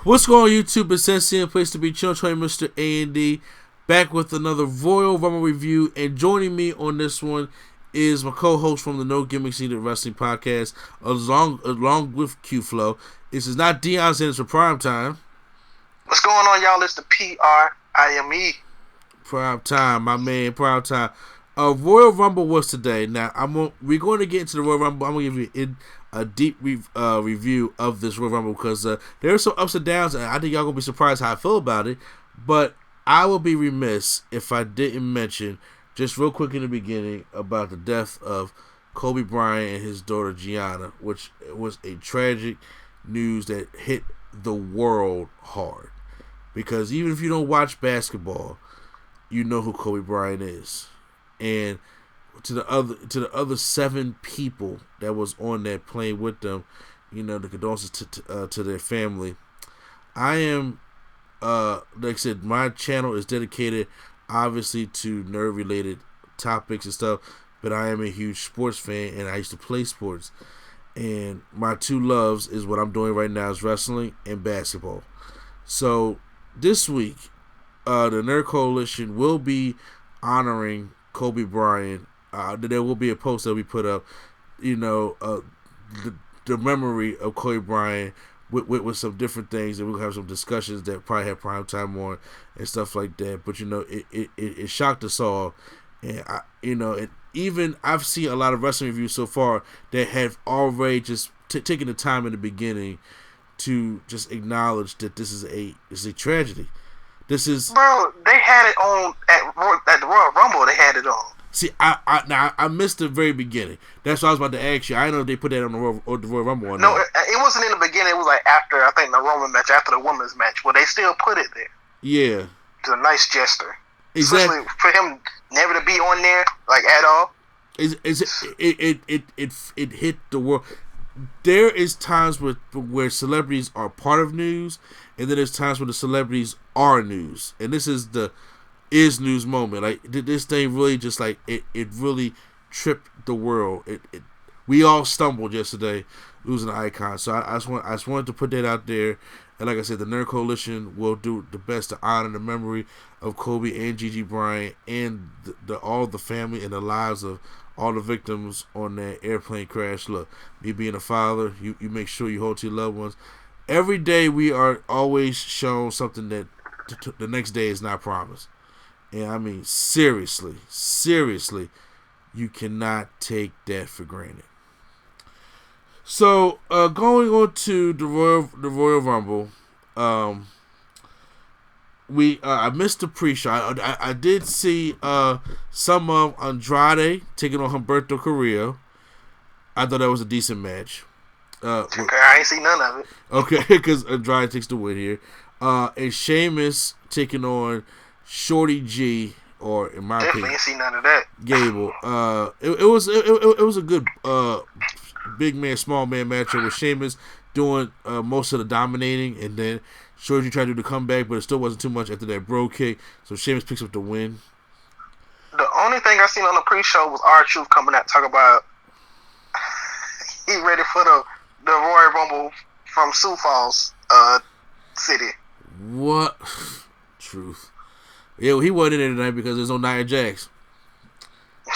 What's going on, YouTube? It's Sensei, a place to be chill. Mr. A&D, back with another Royal Rumble review, and joining me on this one is my co-host from the No Gimmicks Needed Wrestling podcast, along with Q Flow. This is not Dion's in for prime time. What's going on, y'all? It's the PRIME. Prime time, my man, prime time. Royal Rumble was today. Now, we're going to get into the Royal Rumble. I'm going to give you a deep review of this Royal Rumble because there are some ups and downs, and I think y'all going to be surprised how I feel about it. But I will be remiss if I didn't mention, just real quick in the beginning, about the death of Kobe Bryant and his daughter Gianna, which was a tragic news that hit the world hard. Because even if you don't watch basketball, you know who Kobe Bryant is. And to the other 7 people that was on that plane with them, you know, the condolences to their family. I am, like I said, my channel is dedicated, obviously, to nerd-related topics and stuff, but I am a huge sports fan, and I used to play sports. And my two loves is what I'm doing right now is wrestling and basketball. So this week, the Nerd Coalition will be honoring Kobe Bryant. There will be a post that we put up, you know, the memory of Kobe Bryant with some different things, and we'll have some discussions that probably have prime time on and stuff like that. But you know, it shocked us all, and even I've seen a lot of wrestling reviews so far that have already just taken the time in the beginning to just acknowledge that this is a tragedy. This is, bro. They had it on at the Royal Rumble. They had it on. See, I missed the very beginning. That's what I was about to ask you. I didn't know if they put that on the Royal Rumble or not. No, it wasn't in the beginning. It was like after, I think, the Roman match, after the women's match. Well, they still put it there. Yeah. It's a nice gesture. Exactly. Especially for him never to be on there, like, at all. It hit the world. There is times where celebrities are part of news, and then there's times where the celebrities are news. And this is the is news moment. Like, this thing really just like it really tripped the world. We all stumbled yesterday losing an icon. So I just wanted to put that out there. And like I said, the Nerd Coalition will do the best to honor the memory of Kobe and Gigi Bryant and all the family and the lives of all the victims on that airplane crash. Look, me being a father, you make sure you hold to your loved ones. Every day we are always shown something that the next day is not promised. And I mean, seriously, you cannot take that for granted. So, going on to the Royal Rumble, I missed the pre-show. I did see some of Andrade taking on Humberto Carrillo. I thought that was a decent match. Okay, I ain't seen none of it. Okay, because Andrade takes the win here. And Sheamus taking on Shorty G, or in my definitely opinion, ain't seen none of that. Gable. It was a good big man, small man matchup with Sheamus doing most of the dominating, and then Shorty tried to do the comeback, but it still wasn't too much after that bro kick. So Sheamus picks up the win. The only thing I seen on the pre-show was R-Truth coming out talking about he ready for the Royal Rumble from Sioux Falls City. What? Truth. Yeah, well, he wasn't in there tonight because there's no Nia Jax.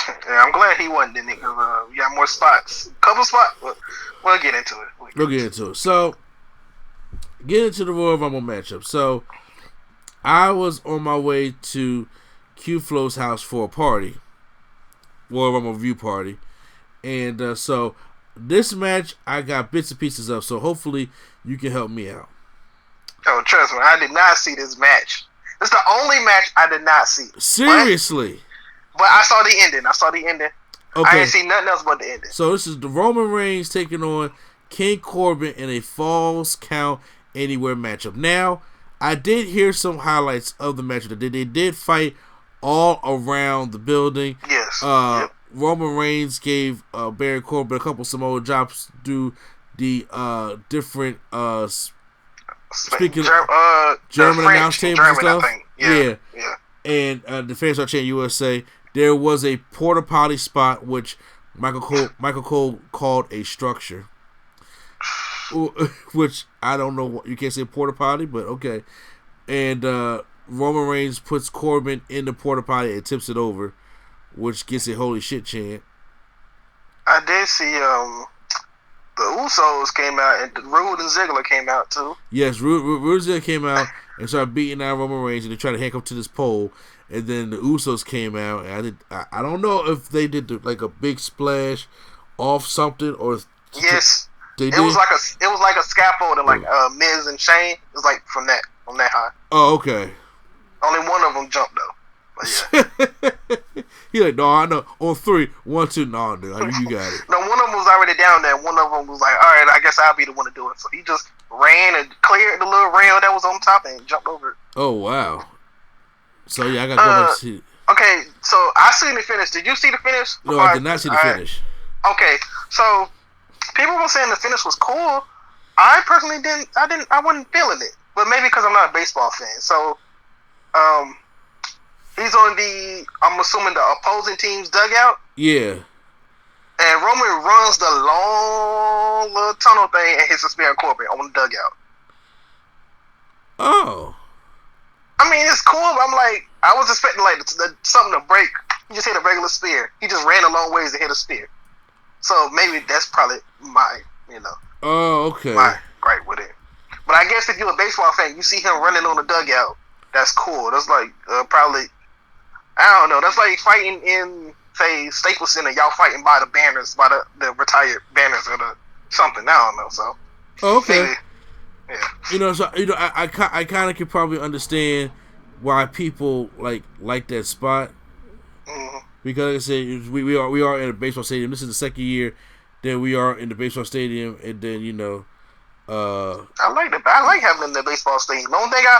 Yeah, I'm glad he wasn't in it because we got more spots. Couple spots. We'll get into it. We'll get into it. So, get into the Royal Rumble matchup. So, I was on my way to Q Flow's house for a party. Royal Rumble review party. And so, this match, I got bits and pieces of. So, hopefully, you can help me out. Oh, trust me. I did not see this match. It's the only match I did not see. Seriously? But I saw the ending. Okay. I didn't see nothing else but the ending. So this is the Roman Reigns taking on King Corbin in a Falls Count Anywhere matchup. Now, I did hear some highlights of the matchup. They did fight all around the building. Yes. Yep. Roman Reigns gave Baron Corbin a couple Samoa drops through the different speaking German announce tables and stuff. Yeah. And the fans are chanting USA. There was a porta potty spot which Michael Cole called a structure. which I don't know. You can't say porta potty, but okay. And Roman Reigns puts Corbin in the porta potty and tips it over, which gets a holy shit chant. I did see the Usos came out, and Rude and Ziggler came out too. Yes, Rude and Ziggler came out and started beating out Roman Reigns, and they tried to handcuff him to this pole. And then the Usos came out, and I don't know if they did like a big splash off something or yes, they it did. was like a scaffold, and like Miz and Shane. It was like from that high. Oh, okay. Only one of them jumped though. But yeah. He like, no, I know. On 3, 1, 2, no, dude, you got it. No, one of them was already down there. One of them was like, all right, I guess I'll be the one to do it. So he just ran and cleared the little rail that was on top and jumped over it. Oh wow. So yeah, I gotta go back and see it. Okay, so I seen the finish. Did you see the finish? No, I did not see the finish. Okay, so people were saying the finish was cool. I personally didn't. I wasn't feeling it, but maybe because I'm not a baseball fan. So, he's on I'm assuming the opposing team's dugout. Yeah. And Roman runs the long little tunnel thing and hits a spear Corbin on the dugout. Oh. I mean, it's cool, but I'm like, I was expecting like something to break. He just hit a regular spear. He just ran a long ways to hit a spear. So maybe that's probably my, Oh, okay. my gripe with it. But I guess if you're a baseball fan, you see him running on the dugout. That's cool. That's like probably, I don't know. That's like fighting in, say, Staples Center. Y'all fighting by the banners, by the retired banners or something. I don't know. So. Oh, okay. Maybe, yeah. So I kind of can probably understand why people like that spot. Mm-hmm. Because like I said, we are in a baseball stadium. This is the second year that we are in the baseball stadium, and then I like having in the baseball stadium. The only thing I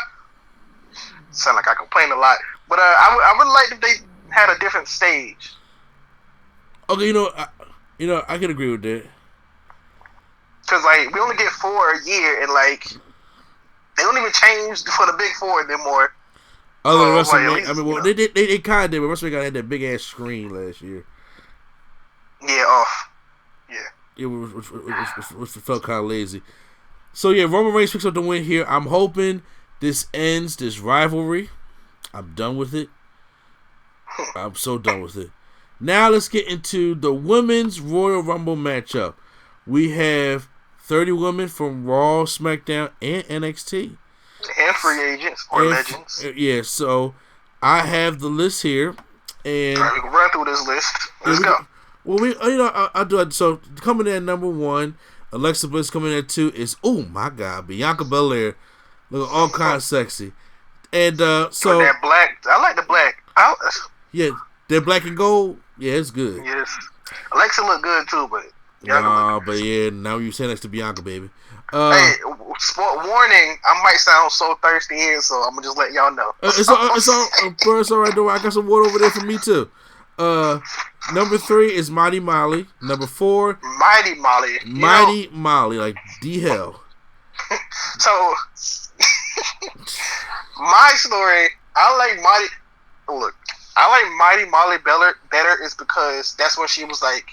sound like I complain a lot, but I would like if they had a different stage. Okay, I can agree with that. Cause like we only get 4 a year, and like they don't even change for the big 4 anymore. Other than WrestleMania, least, I mean, well, they kind of did, but WrestleMania had that big ass screen last year. Yeah, off. Yeah. Which felt kind of lazy. So yeah, Roman Reigns picks up the win here. I'm hoping this ends this rivalry. I'm done with it. I'm so done with it. Now let's get into the Women's Royal Rumble matchup. We have 30 women from Raw, SmackDown, and NXT. And free agents or legends. Yeah, so I have the list here. And we can run through this list. Let's go. Well, I'll do it. So coming in at number 1, Alexa Bliss. Coming in at 2 is, oh my God, Bianca Belair. Looking all kind of sexy. And so. With that black. I like the black. Yeah, that black and gold. Yeah, it's good. Yes. Alexa look good too, but. But yeah, now you say next to Bianca, baby. Hey, sport warning! I might sound so thirsty here, so I'm gonna just let y'all know. It's all right. Though I got some water over there for me too. Number 3 is Mighty Molly. Number 4, Mighty Molly. Mighty Molly, like D hell. So, my story. I like Mighty Molly better is because that's when she was like.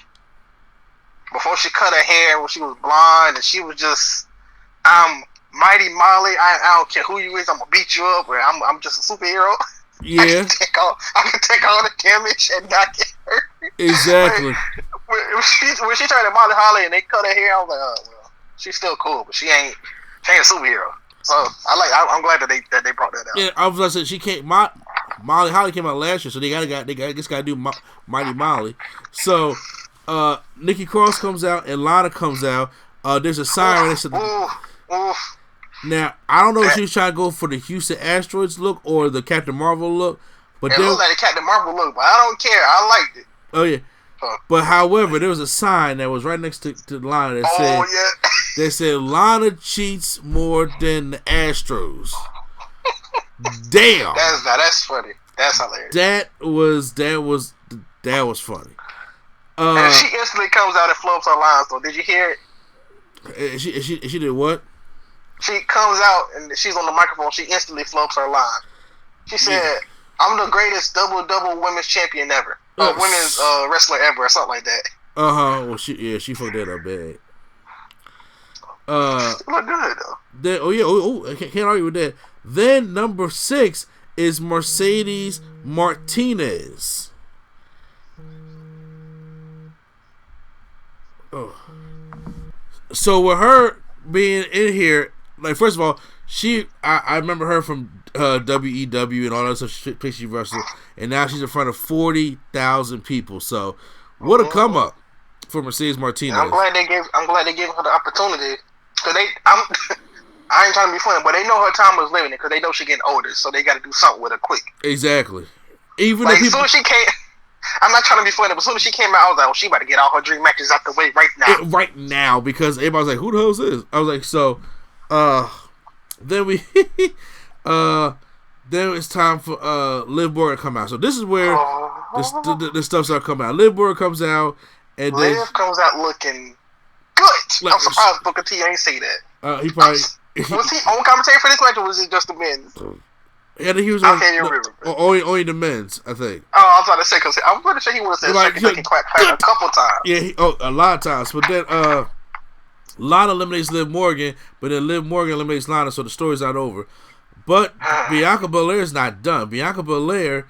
Before she cut her hair, when she was blonde, and she was just, I'm Mighty Molly. I don't care who you is. I'm gonna beat you up. Or I'm just a superhero. Yeah. I can take all the damage and not get hurt. Exactly. When she turned to Molly Holly and they cut her hair, I was like, oh well, she's still cool, but she ain't a superhero. So I'm glad that they brought that out. Yeah, I was gonna say she came. Molly Holly came out last year, so they gotta do Mighty Molly. So. Nikki Cross comes out and Lana comes out. There's a siren. Now I don't know if she was trying to go for the Houston Asteroids look or the Captain Marvel look, but it looked like the Captain Marvel look. But I don't care. I liked it. Oh yeah. But however, there was a sign that was right next to Lana that said Lana cheats more than the Astros. Damn. That's funny. That's hilarious. That was funny. And she instantly comes out and floats her lines. So did you hear it? She did what? She comes out and she's on the microphone. She instantly floats her line. She said, "I'm the greatest double women's champion ever, women's wrestler ever," or something like that. Well, she fucked that up bad. She look good though. Then, I can't argue with that. Then number 6 is Mercedes Martinez. Oh. So with her being in here, like, first of all, I remember her from WEW and all that stuff. She wrestled, and now she's in front of 40,000 people. So what a come up for Mercedes Martinez. I'm glad they gave her the opportunity, because I ain't trying to be funny, but they know her time was limited because they know she's getting older, so they got to do something with her quick. Exactly. Even like, as soon as she came, I'm not trying to be funny, but as soon as she came out, I was like, oh, she about to get all her dream matches out the way right now. Right now, because everybody's like, who the hell is this? I was like, so, then then it's time for Liv Morgan to come out. So this is where the stuff starts coming out. Liv Morgan comes out, and Liv comes out looking good. I'm surprised Booker T ain't say that. He probably was he on commentary for this match, or was it just the men's? Yeah, I think he was on only the men's, I think. Oh, I was about to say, because I'm pretty sure he would have said second quack a couple times. Yeah, a lot of times. But then Lana eliminates Liv Morgan, but then Liv Morgan eliminates Lana, so the story's not over. But Bianca Belair is not done. Bianca Belair,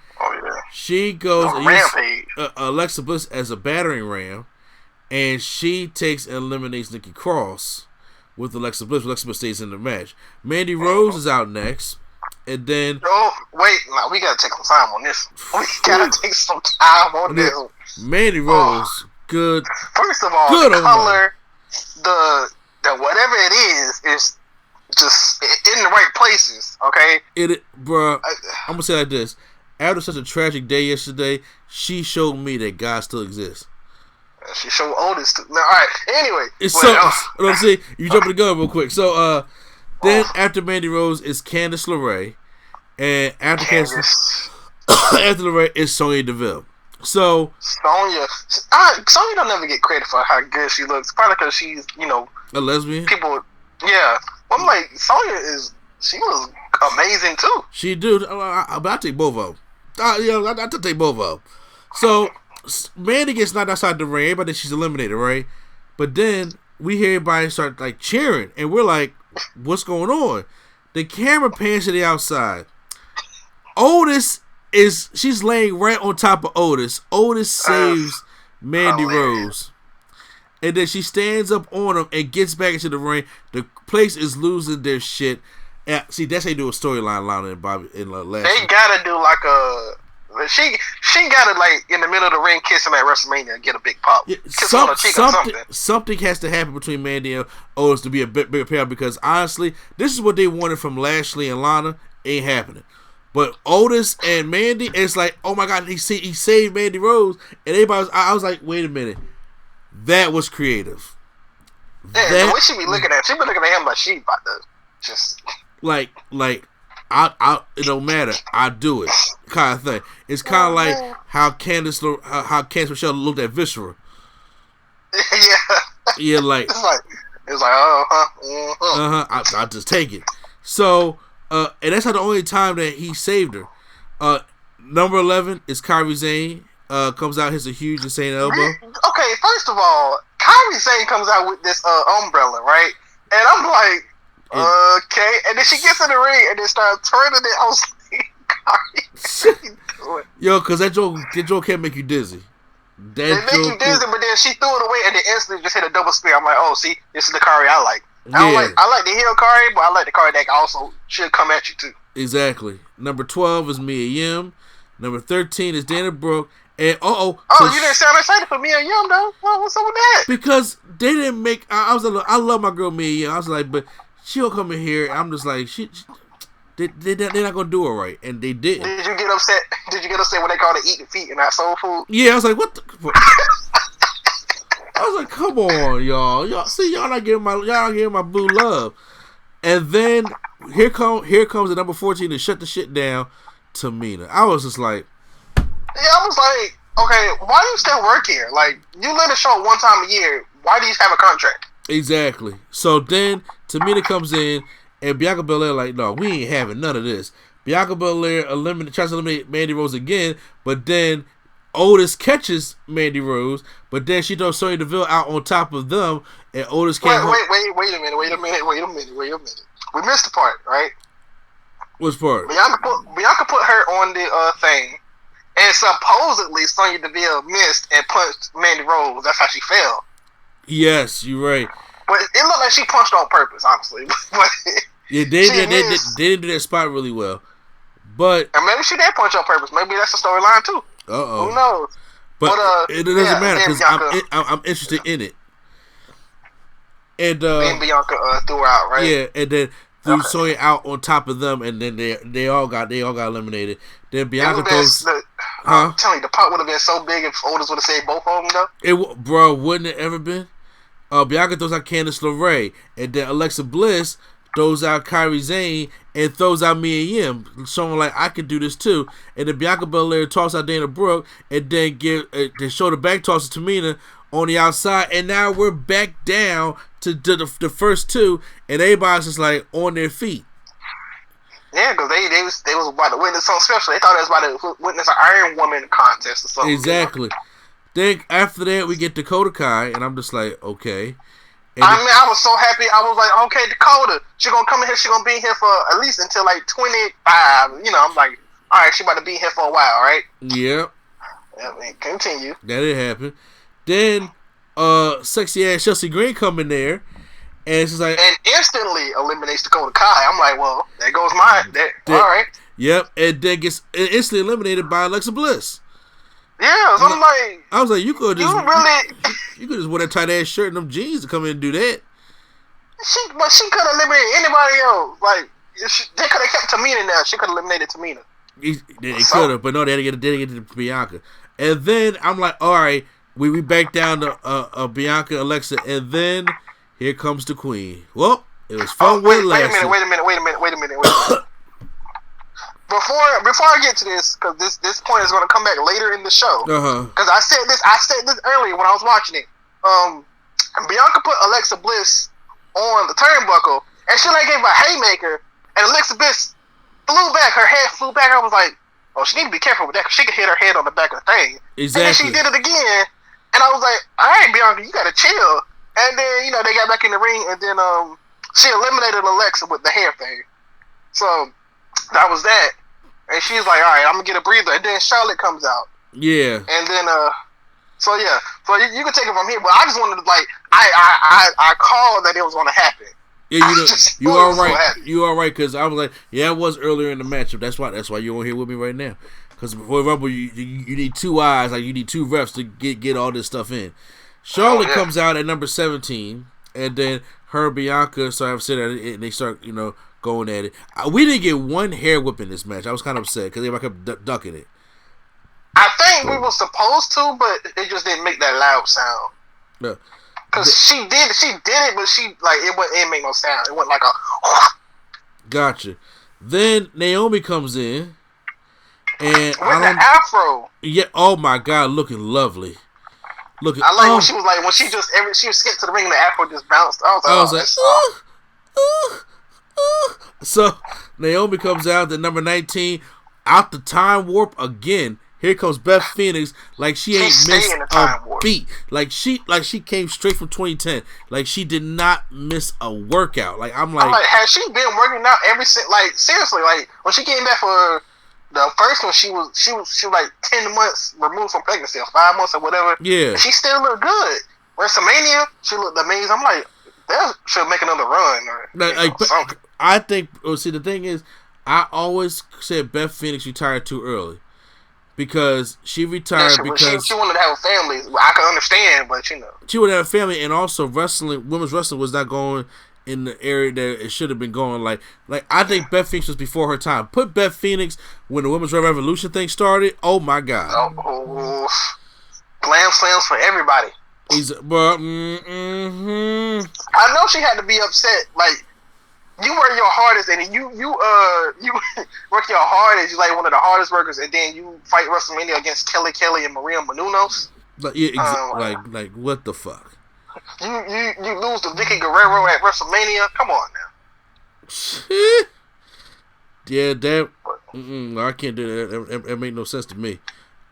she goes and uses Alexa Bliss as a battering ram, and she takes and eliminates Nikki Cross with Alexa Bliss. Alexa Bliss stays in the match. Mandy Rose is out next. And then... Oh, wait. No, we got to take some time on this. We got to take some time on this. Mandy Rose, good. First of all, the color, the whatever it is just in the right places, okay? Bruh, I'm going to say it like this. After such a tragic day yesterday, she showed me that God still exists. She showed Otis too. Now, all right. Anyway. Let's see. You jumping the gun real quick. So, then after Mandy Rose is Candace Larae, and after Candace Larae is Sonya Deville. So Sonya don't never get credit for how good she looks. Probably because she's a lesbian. People, yeah. Well, I'm like, Sonya she was amazing too. She do, but I take both of them. I take both of them. So Mandy gets knocked outside the ring. Everybody thinks she's eliminated, right? But then we hear everybody start like cheering, and we're like, what's going on? The camera pans to the outside. She's laying right on top of Otis. Otis saves Mandy Rose. And then she stands up on him and gets back into the ring. The place is losing their shit. See, that's how you do a storyline, Lana and Bobby in last. They gotta do like a. She gotta, like, in the middle of the ring kissing at WrestleMania and get a big pop. Yeah, something has to happen between Mandy and Otis to be a bigger payout, because honestly, this is what they wanted from Lashley and Lana. Ain't happening. But Otis and Mandy, it's like, oh my God, he saved Mandy Rose, and everybody I was like, wait a minute, that was creative. Yeah, the way she be looking at him like she about to just like. It don't matter. I do it, kind of thing. It's kind of like how Candace Michelle looked at Viscera. Yeah, like it's like I just take it. So, and that's how the only time that he saved her. Number 11 is Kyrie Zane. Comes out, hits a huge insane elbow. Okay, first of all, Kyrie Zane comes out with this umbrella, right? And I'm like, okay, and then she gets in the ring and then starts turning it. I was like, what are you doing? Yo, because that joke can't make you dizzy. It make you dizzy, but then she threw it away and then instantly just hit a double spear. I'm like, oh, see, this is the Kyrie I like. I like the heel Kyrie, but I like the Kyrie that also should come at you too. Exactly. Number 12 is Mia Yim. Number 13 is Dana Brooke. And you didn't sound excited for Mia Yim though. What's up with that? Because they didn't make. I love my girl Mia Yim. I was like, but she'll come in here. I'm just like, they're not gonna do it right, and they didn't. Did you get upset? When they called it eating feet and not soul food? Yeah, I was like, what the? I was like, come on, y'all see, y'all not giving my boo love. And then here comes the number 14 to shut the shit down, Tamina. I was just like, yeah, I was like, okay, why do you still work here? Like, you let a show one time a year. Why do you have a contract? Exactly. So then Tamina comes in, and Bianca Belair like, no, we ain't having none of this. Bianca Belair tries to eliminate Mandy Rose again, but then Otis catches Mandy Rose, but then she throws Sonya Deville out on top of them, and Otis can't. Wait a minute. We missed the part, right? Which part? Bianca put her on the thing, and supposedly Sonya Deville missed and punched Mandy Rose. That's how she fell. Yes, you're right. But it looked like she punched on purpose, honestly. Yeah, they didn't do that spot really well. But and maybe she did punch on purpose. Maybe that's a storyline too. Who knows? But it doesn't matter because I'm interested in it. And then Bianca threw her out, right? Yeah, and then threw Sonya out on top of them, and then they all got eliminated. Then Bianca goes. I'm telling you, the pot would have been so big if Otis would have saved both of them, though. Wouldn't it ever been? Bianca throws out Candace LeRae, and then Alexa Bliss throws out Kyrie Zane and throws out Mia Yim, showing like I can do this too. And then Bianca Belair tosses out Dana Brooke, and then they show the back toss to Tamina on the outside, and now we're back down to the first two, and everybody's just like on their feet. Yeah, because they was about to witness something special. They thought they was about to witness an Iron Woman contest or something. Exactly. You know? Then after that, we get Dakota Kai, and I'm just like, okay. And I was so happy. I was like, okay, Dakota, she gonna come in here. She gonna be here for at least until like 25. You know, I'm like, all right, she about to be here for a while, right? Yeah. I mean, continue. That didn't happen. Then, sexy ass Chelsea Green come in there, and she's like, and instantly eliminates Dakota Kai. I'm like, well, there goes mine. All right. Yep, and then gets instantly eliminated by Alexa Bliss. Yeah, so I was like, you could just wear that tight ass shirt and them jeans to come in and do that. But she could have eliminated anybody else. Like they could have kept Tamina in there. She could have eliminated Tamina. They could have, but no, they had to get to Bianca. And then I'm like, all right, we back down to Bianca, Alexa, and then here comes the Queen. Well, it was fun with last. Wait a minute. Before I get to this, because this point is going to come back later in the show. Because I said this earlier when I was watching it. Bianca put Alexa Bliss on the turnbuckle, and she like gave her a haymaker, and Alexa Bliss flew back. Her head flew back. I was like, oh, she need to be careful with that, because she could hit her head on the back of the thing. Exactly. And then she did it again, and I was like, all right, Bianca, you got to chill. And then they got back in the ring, and then she eliminated Alexa with the hair thing. So that was that. And she's like, all right, I'm going to get a breather. And then Charlotte comes out. Yeah. And then, so yeah. So you can take it from here. But I just wanted to, like, I called that it was going to happen. Yeah, you all right. You all right, because I was like, yeah, it was earlier in the matchup. That's why you're on here with me right now. Because before Rumble, you need two eyes. Like, you need two refs to get all this stuff in. Charlotte comes out at number 17. And then her and Bianca start sitting and they start, going at it. We didn't get one hair whip in this match. I was kind of upset because they kept ducking it. I think we were supposed to, but it just didn't make that loud sound. No, because she did it, but it didn't make no sound. It went like a. Gotcha. Then Naomi comes in, and with the afro. Yeah. Oh my God, looking lovely. I like when she was like when she skipped to the ring and the afro just bounced. I was like, So Naomi comes out at number 19, out the time warp again. Here comes Beth Phoenix, like she ain't missed a beat. Like she came straight from 2010. Like she did not miss a workout. I'm like, has she been working out ever since? Like seriously, like when she came back for the first one, she was like 10 months removed from pregnancy, or 5 months or whatever. Yeah, she still looked good. WrestleMania, she looked amazing. I'm like, they should make another run or something. I think. See, the thing is, I always said Beth Phoenix retired too early because she retired because she wanted to have a family. I can understand, but she wanted to have a family, and also women's wrestling was not going in the area that it should have been going. Like I think Beth Phoenix was before her time. Put Beth Phoenix when the Women's Revolution thing started. Oh my God! Oh, glam slams for everybody. But I know she had to be upset. Like you work your hardest, and you work your hardest. You're like one of the hardest workers, and then you fight WrestleMania against Kelly and Maria Menounos. Like what the fuck? You lose to Vicky Guerrero at WrestleMania. Come on now. Yeah, that I can't do that. It made no sense to me.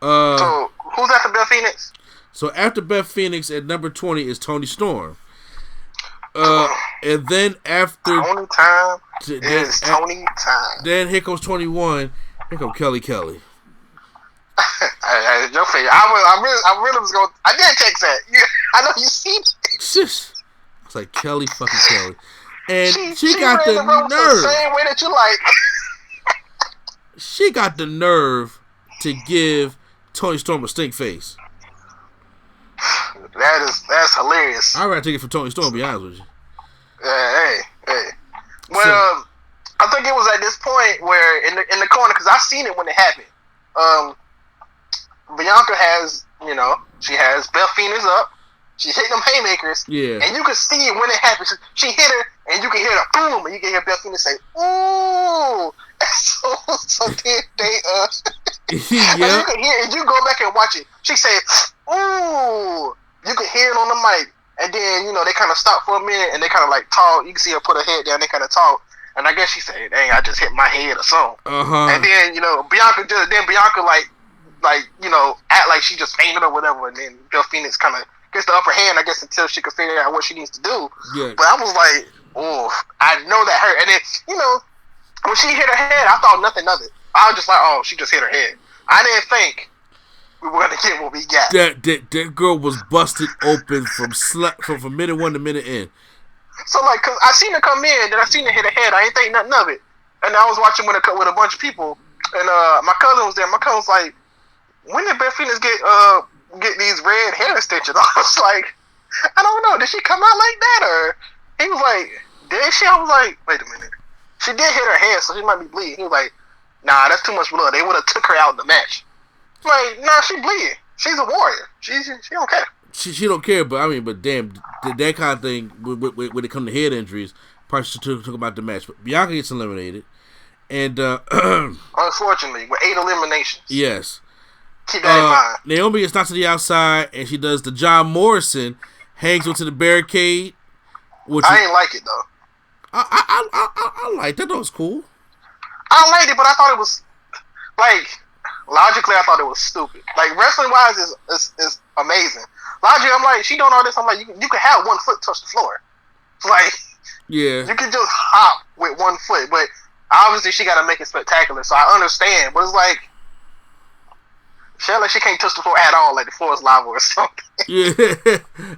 So who's after Beth Phoenix? So after Beth Phoenix at number 20 is Toni Storm. And then after Tony time is Tony time. Then here comes 21. Here comes Kelly Kelly. Your favorite. I really was going. I did text that. I know you seen it. It's like Kelly fucking Kelly, and she got the nerve. The same way that you like. She got the nerve to give Toni Storm a stink face. That's hilarious. I'd rather take it from Toni Storm, to be honest with you. Hey. Well, I think it was at this point where in the corner, because I seen it when it happened. Bianca has, she has Beth Phoenix up. She's hitting them haymakers. Yeah. And you can see it when it happens. She hit her, and you can hear the boom, and you can hear Beth Phoenix say, "Ooh." So then they yeah. And you can hear, and you go back and watch it. She said, "Ooh." You can hear it on the mic, and then they kind of stop for a minute, and they kind of like talk. You can see her put her head down. They kind of talk, and I guess she said, "Dang, I just hit my head or something." And then Bianca act like she just fainted or whatever, and then Beth Phoenix kind of gets the upper hand, I guess, until she can figure out what she needs to do. Yeah. But I was like, oh, I know that hurt. And then, when she hit her head, I thought nothing of it. I was just like, oh, she just hit her head. I didn't think we were going to get what we got. That girl was busted open from minute 1 to minute end. So, cause I seen her come in, then I seen her hit her head. I ain't think nothing of it. And I was watching with a bunch of people, and my cousin was there. My cousin was like, when did Beth Phoenix get these red hair extensions? I was like, I don't know. Did she come out like that, or he was like, did she? I was like, wait a minute. She did hit her head, so she might be bleeding. He was like, nah, that's too much blood. They would have took her out in the match. I'm like, nah, she bleeding. She's a warrior. She don't care. She don't care, but damn, that kind of thing when it comes to head injuries, probably should talk about the match. But Bianca gets eliminated, and unfortunately, with 8 eliminations. Yes. Keep that in mind. Naomi gets knocked to the outside, and she does the John Morrison, hangs onto the barricade. I ain't like it though. I liked that. That was cool. I liked it, but I thought it was logically, I thought it was stupid. Wrestling wise is amazing. Logically, I'm like, she doing all this. I'm like, you can have one foot touch the floor. Yeah, you can just hop with one foot, but obviously she got to make it spectacular. So I understand, but it's like. She can't touch the floor at all, like the floor is lava or something. Yeah.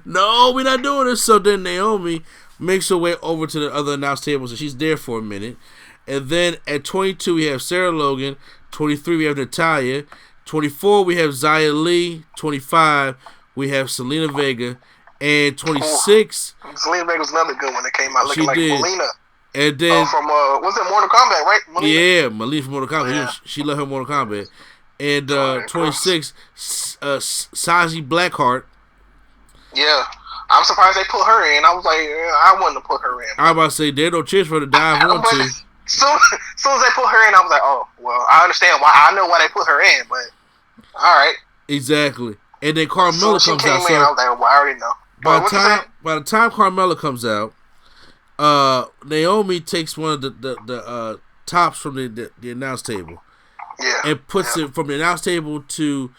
No, we're not doing this. So then Naomi makes her way over to the other announce table, so she's there for a minute. And then at 22, we have Sarah Logan. 23, we have Natalya. 24, we have Xia Li. 25, we have Selena Vega. And 26... Selena Vega was another good one that came out looking like Melina. And then... from, was it Mortal Kombat, right? Melina? Yeah, Melina from Mortal Kombat. Yeah. She loved her Mortal Kombat. And 26, Saji Blackheart. Yeah. I'm surprised they put her in. I was like, I wouldn't have put her in. I was about to say, there's no chance for her to dive onto. Soon as they put her in, I was like, oh, well, I understand why. I know why they put her in, but all right. Exactly. And then Carmella comes out. I was like, well, I already know. By the time Carmella comes out, Naomi takes one of the tops from the announce table. Yeah. And puts it from the announce table to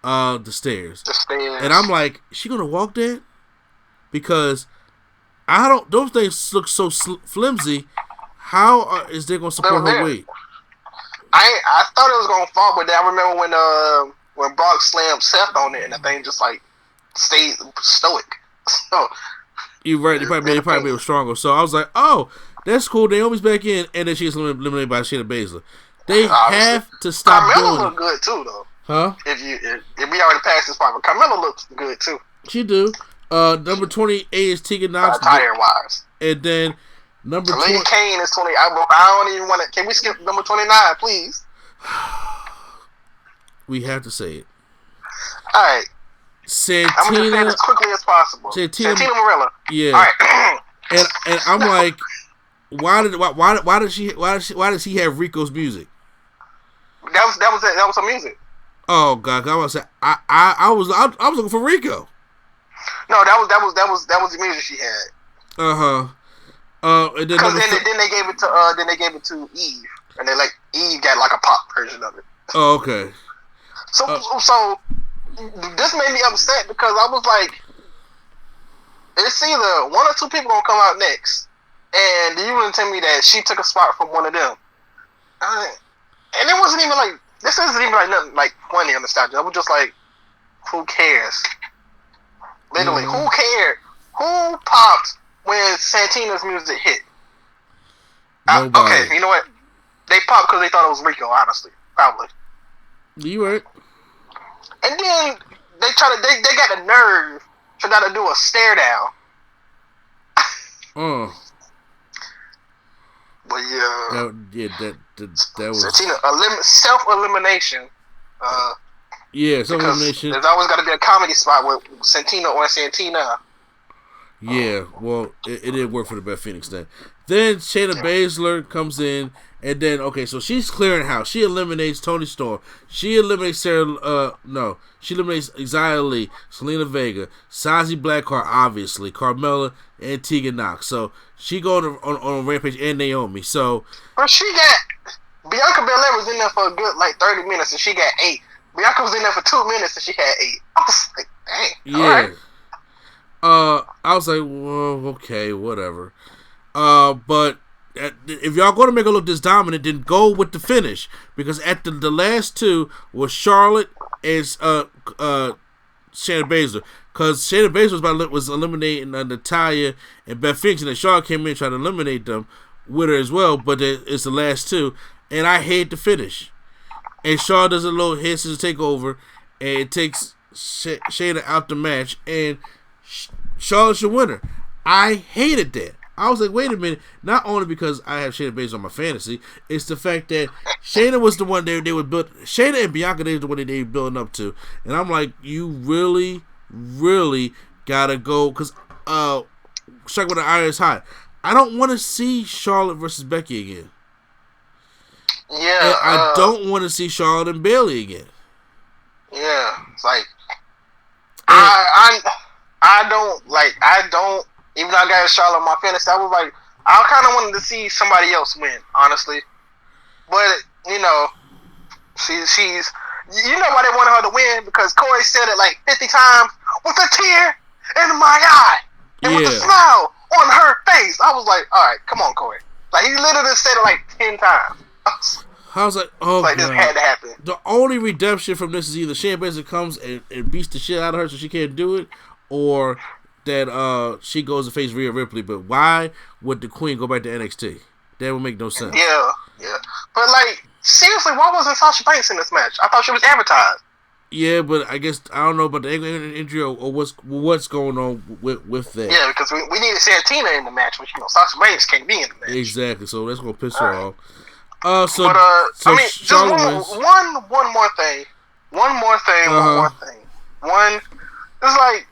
the stairs. The stairs. And I'm like, is she gonna walk that? Because those things look so flimsy. How is they gonna support her weight? I thought it was gonna fall, but then I remember when Brock slammed Seth on it, and the thing just stayed stoic. So you're right. They probably made it stronger. So I was like, oh, that's cool. Naomi's back in, and then she gets eliminated by Shayna Baszler. They have to stop Carmella doing it. Look good too, though. Huh? If we already passed this part, but Carmella looks good too. She do. Number 28 is Tegan Knox. Tire wise. And then number 20. Lady Kane is 20. I don't even want to. Can we skip number 29, please? We have to say it. All right. Santina. I'm gonna say it as quickly as possible. Santina Marella. Yeah. All right. and I'm like, why does he have Rico's music? That was it. That was her music. Oh God! I was say I was looking for Rico. No, that was the music she had. And then they gave it to Eve, and Eve got a pop version of it. Oh, okay. So this made me upset because I was like, it's either one or two people gonna come out next, and you wouldn't tell me that she took a spot from one of them. And it wasn't even like, this isn't even like nothing like funny on the nostalgia. I was just like, who cares? Literally, who cared? Who popped when Santina's music hit? Okay, you know what? They popped because they thought it was Rico, honestly. Probably. You right. And then they got the nerve to try to do a stare down. But that was Santina self-elimination. Self-elimination. There's always got to be a comedy spot with Santina or Santina. Yeah, well, it didn't work for the Beth Phoenix then. Then Shayna Baszler comes in, and then, so she's clearing house. She eliminates Toni Storm. She eliminates she eliminates Xia Li, Selena Vega, Sazi Blackheart, obviously, Carmella, and Tegan Knox. So she going on a rampage, and Naomi. So, but she got Bianca Belair was in there for a good 30 minutes, and she got 8. Bianca was in there for 2 minutes, and she had 8. I was like, dang. Yeah. All right. I was like, well, okay, whatever. But if y'all going to make her look this dominant, then go with the finish, because at the last two was Charlotte and Shayna Baszler, because Shayna Baszler was eliminating Natalya and Beth Phoenix, and then Charlotte came in and tried to eliminate them with her as well. But it's the last two, and I hate the finish. And Charlotte does a little head scissors takeover, and it takes Shayna out the match, and Charlotte's your winner. I hated that. I was like, wait a minute. Not only because I have Shayna Baszler on my fantasy, it's the fact that Shayna was the one they would build. Shayna and Bianca, they were the one they were building up to. And I'm like, you really, really gotta go, because strike with the iron is hot. I don't want to see Charlotte versus Becky again. Yeah. And I don't want to see Charlotte and Bayley again. Yeah. It's like, I don't, even though I got Charlotte on my fantasy, I was like, I kind of wanted to see somebody else win, honestly. But, she's, you know why they wanted her to win? Because Corey said it 50 times with a tear in my eye and with a smile on her face. I was like, all right, come on, Corey. He literally said it 10 times. I was like, oh, God. This had to happen. The only redemption from this is either Shayna Baszler comes and beats the shit out of her so she can't do it, or that she goes to face Rhea Ripley. But why would the Queen go back to NXT? That would make no sense. Yeah. But seriously, why wasn't Sasha Banks in this match? I thought she was advertised. Yeah, but I guess I don't know about the injury or what's going on with that. Yeah, because we needed Santina in the match, but Sasha Banks can't be in the match. Exactly, so that's gonna piss all her right. off. Just one more thing. One, it's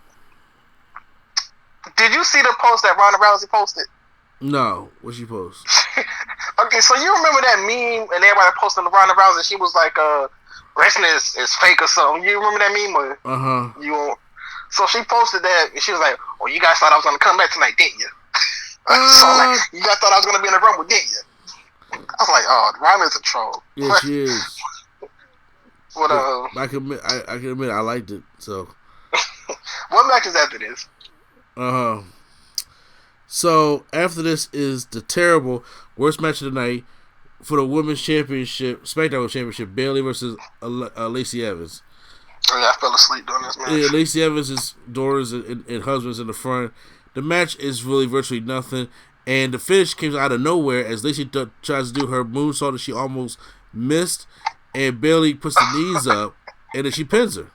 did you see the post that Ronda Rousey posted? No, what she post? Okay, so you remember that meme and everybody posting the Ronda Rousey? She was like, wrestling is fake or something. You remember that meme? So she posted that, and she was like, "Oh, you guys thought I was gonna come back tonight, didn't you?" So you guys thought I was gonna be in the Rumble, didn't you? I was like, "Oh, Ronda's a troll." Yeah, she is. But I can admit I liked it. So, what match is after this? So after this is the terrible worst match of the night for the Women's Championship, SmackDown Championship, Bayley versus Lacey Evans. Oh, yeah, I fell asleep during this match. Yeah, Lacey Evans' daughters and husbands in the front. The match is really virtually nothing, and the finish came out of nowhere as Lacey tries to do her moonsault that she almost missed, and Bayley puts the knees up, and then she pins her.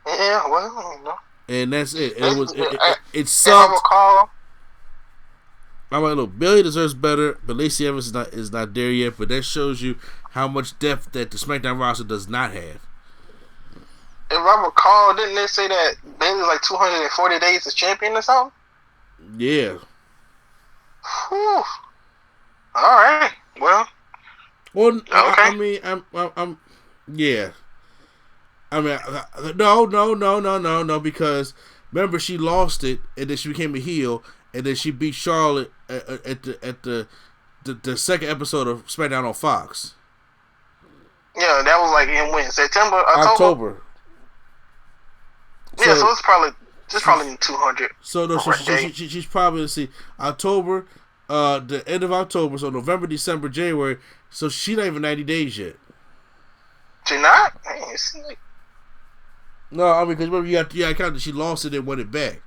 Yeah, well, and that's it. It sucked. I'm like, look, Bayley deserves better, but Lacey Evans is not there yet. But that shows you how much depth that the SmackDown roster does not have. If I recall, didn't they say that Bayley's 240 days as champion or something? Yeah. Whew. All right. Well. Okay. I mean, I'm. Yeah. I mean, no, because remember she lost it and then she became a heel and then she beat Charlotte at the second episode of SmackDown on Fox. Yeah, that was like in when? September, October. Yeah, so it's probably in 200. So no, she's probably, let's see, October, the end of October, so November, December, January. So she's not even 90 days yet. She not? Man, it's like... No, I mean, because remember, I counted. She lost it and won it back.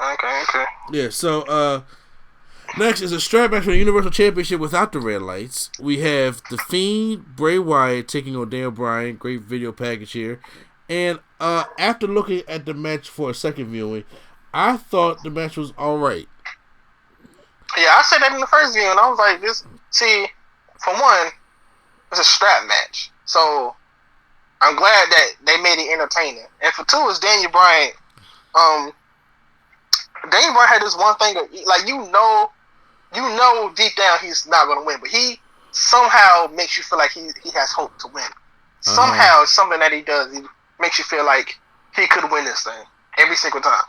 Okay. Yeah. So next is a strap match for the Universal Championship without the red lights. We have The Fiend, Bray Wyatt taking on Daniel Bryan. Great video package here. And after looking at the match for a second viewing, I thought the match was all right. Yeah, I said that in the first viewing. I was like, for one, it's a strap match. So I'm glad that they made it entertaining. And for two, it's Daniel Bryan. Daniel Bryan had this one thing, like, you know deep down he's not going to win, but he somehow makes you feel like he has hope to win. Somehow, it's something that he does. He makes you feel like he could win this thing every single time.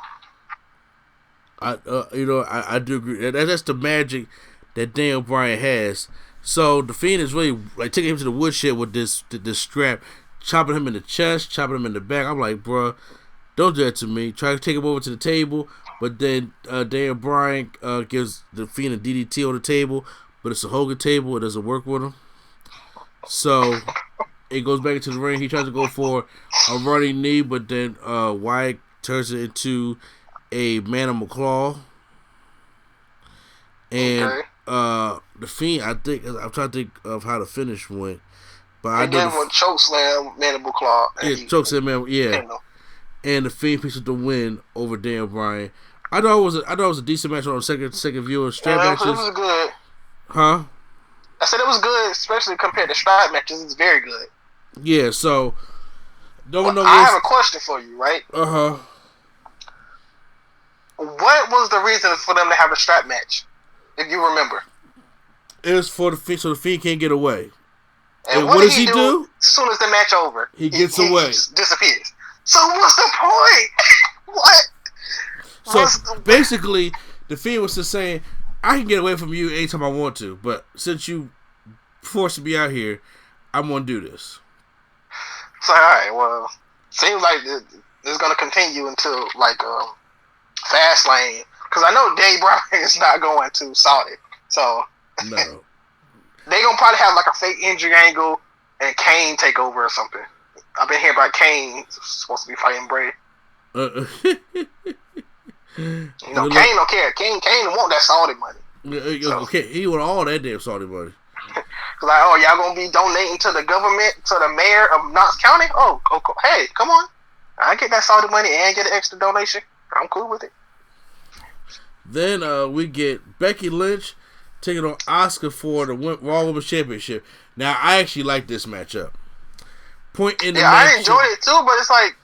I do agree. That's the magic that Daniel Bryan has. So the Fiend is really like taking him to the woodshed with this strap, chopping him in the chest, chopping him in the back. I'm like, bro, don't do that to me. Try to take him over to the table, but then Daniel Bryan gives the Fiend a DDT on the table, but it's a Hogan table. It doesn't work with him. So it goes back into the ring. He tries to go for a running knee, but then Wyatt turns it into a Manimal Claw. And the Fiend, I'm trying to think of how the finish went. But I gave him a chokeslam, Manimal Claw. Yeah, chokeslam, yeah. And the Fiend picks up the win over Daniel Bryan. I thought it was a decent match on the second view. Strap matches. It was good. Huh? I said it was good, especially compared to strap matches. It's very good. Yeah, so I have a question for you, right? Uh-huh. What was the reason for them to have a strap match, if you remember? It was for the Fiend, so the Fiend can't get away. And what does he do? As soon as the match over, he gets away. He just disappears. So what's the point? What? So basically, the Fiend was just saying, I can get away from you anytime I want to, but since you forced me out here, I'm going to do this. So, alright, well, seems like it's going to continue until, like, Fastlane. Because I know Dave Bryan is not going to Saudi. So, no. They going to probably have, like, a fake injury angle and Kane take over or something. I've been hearing about Kane supposed to be fighting Bray. Kane don't care. Kane want that Saudi money. Okay, he want all that damn Saudi money. Like, oh, y'all gonna be donating to the government, to the mayor of Knox County? Oh, hey, come on. I get that Saudi money and get an extra donation. I'm cool with it. Then we get Becky Lynch taking on Asuka for the Raw Women's Championship. Now, I actually like this matchup. I enjoyed it too, but it's like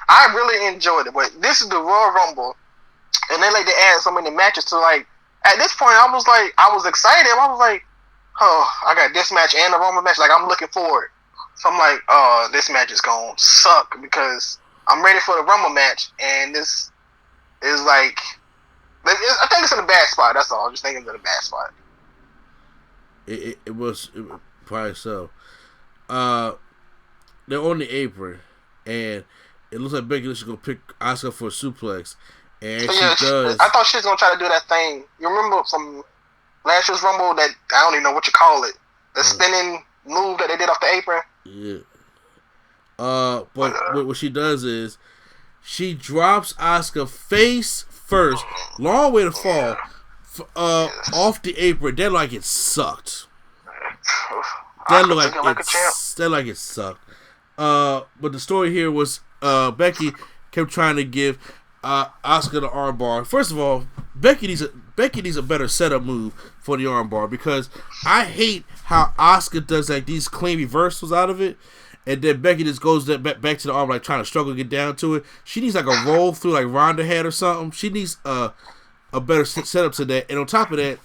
I really enjoyed it. But this is the Royal Rumble, and they like to add so many matches to, like, at this point, I was excited. I was like, oh, I got this match and the Roman match. Like, I'm looking forward. So I'm like, oh, this match is going to suck because I'm ready for the Rumble match. And this is like, I think it's in a bad spot. That's all. I just think it's in a bad spot. It was probably so. They're on the apron, and it looks like Becky Lynch is going to pick Asuka for a suplex. And she does. I thought she was going to try to do that thing. You remember from last year's Rumble that, I don't even know what you call it, the spinning move that they did off the apron? Yeah. But what she does is she drops Asuka face first, long way to fall, off the apron. That like it sucked. That looked like it sucked. But the story here was Becky kept trying to give Asuka the armbar. First of all, Becky needs a better setup move for the armbar, because I hate how Asuka does like these clean reversals out of it, and then Becky just goes back to the arm, like trying to struggle to get down to it. She needs like a roll through like Ronda had or something. She needs a better setup to that. And on top of that,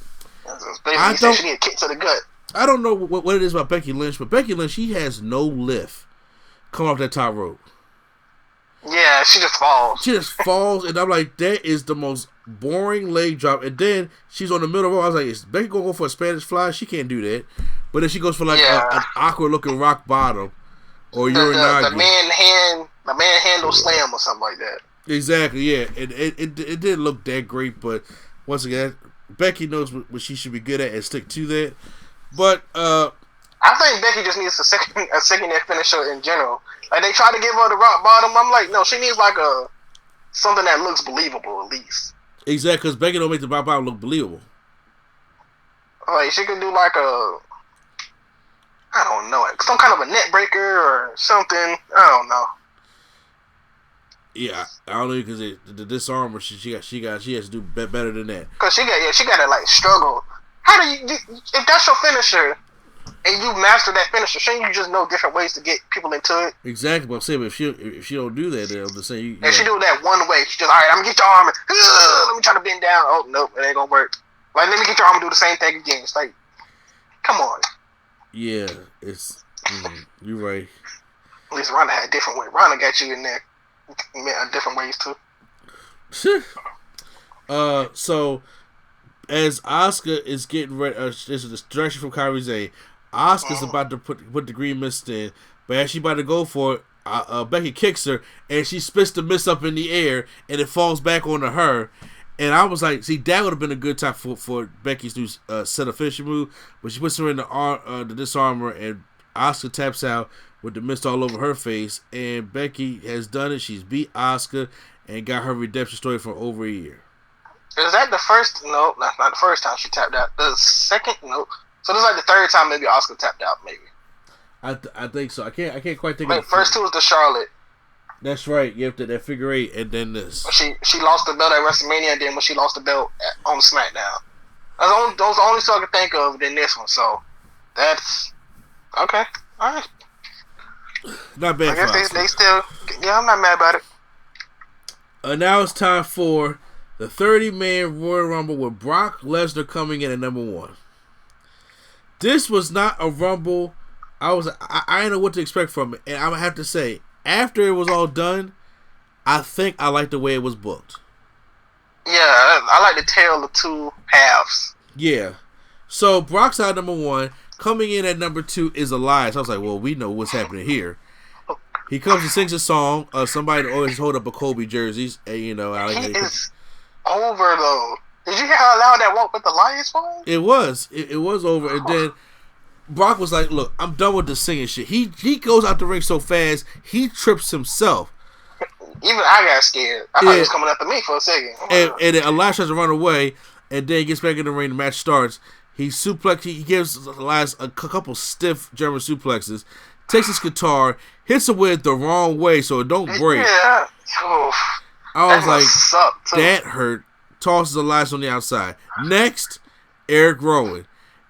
she need a kick to the gut. I don't know what it is about Becky Lynch, but Becky Lynch, she has no lift coming off that top rope. Yeah, she just falls. She just falls, and I'm like, that is the most boring leg drop. And then she's on the middle row. I was like, is Becky gonna go for a Spanish fly? She can't do that. but then she goes for like Yeah. an awkward looking rock bottom or The urinagi. man handle slam or something like that. Exactly, yeah. It didn't look that great, but once again, Becky knows what she should be good at and stick to that. But I think Becky just needs a second finisher in general. Like they try to give her the rock bottom. I'm like, no, she needs like something that looks believable at least. Exactly, because Becky don't make the rock bottom look believable. Like she could do like I don't know, some kind of a net breaker or something. I don't know. Yeah, I don't know because the disarmer she has to do better than that. Cause she got to like struggle. How do you if that's your finisher and you master that finisher? Shouldn't you just know different ways to get people into it? Exactly, but I'm saying if she don't do that, then I'm just saying. And she do that one way. She just all right. I'm gonna get your arm. And, let me try to bend down. Oh nope, it ain't gonna work. Like let me get your arm and do the same thing again. It's like, come on. Yeah, it's you're right. At least Ronda had a different way. Ronda got you in there. Different ways too. So as Asuka is getting ready, this is a distraction from Kyrie Zane. Asuka's about to put the green mist in, but as she about to go for it, Becky kicks her and she spits the mist up in the air and it falls back onto her. And I was like, see, that would have been a good time for Becky's new set of finishing move, but she puts her in the disarmer and Asuka taps out with the mist all over her face, and Becky has done it. She's beat Asuka and got her redemption story for over a year. Is that the first? No, that's not the first time she tapped out. The second? No. So this is like the third time maybe Asuka tapped out. Maybe. I think so. I can't quite think. Wait, first two was the Charlotte. That's right. You have to that figure eight, and then this. She lost the belt at WrestleMania, and then when she lost the belt on SmackDown. Those the only two I could think of than this one. So that's okay. All right. Not bad. I guess they still. Yeah, I'm not mad about it. Now it's time for the 30-man Royal Rumble with Brock Lesnar coming in at number 1. This was not a Rumble. I didn't know what to expect from it, and I'm gonna have to say, after it was all done, I think I like the way it was booked. Yeah, I like the tale of two halves. Yeah. So Brock's out number 1. Coming in at number 2 is Elias. I was like, well, we know what's happening here. He comes and sings a song. Somebody always hold up a Kobe jerseys, and He is over though. Did you hear how loud that walk with Elias was? It was. It was over, and then Brock was like, "Look, I'm done with the singing shit." He goes out the ring so fast, he trips himself. Even I got scared. I thought he was coming after me for a second. And then Elias tries to run away, and then he gets back in the ring. The match starts. He gives Elias a couple stiff German suplexes, takes his guitar, hits it with the wrong way so it don't break. Yeah. I was like, that hurt. Tosses Elias on the outside. Next, Eric Rowan.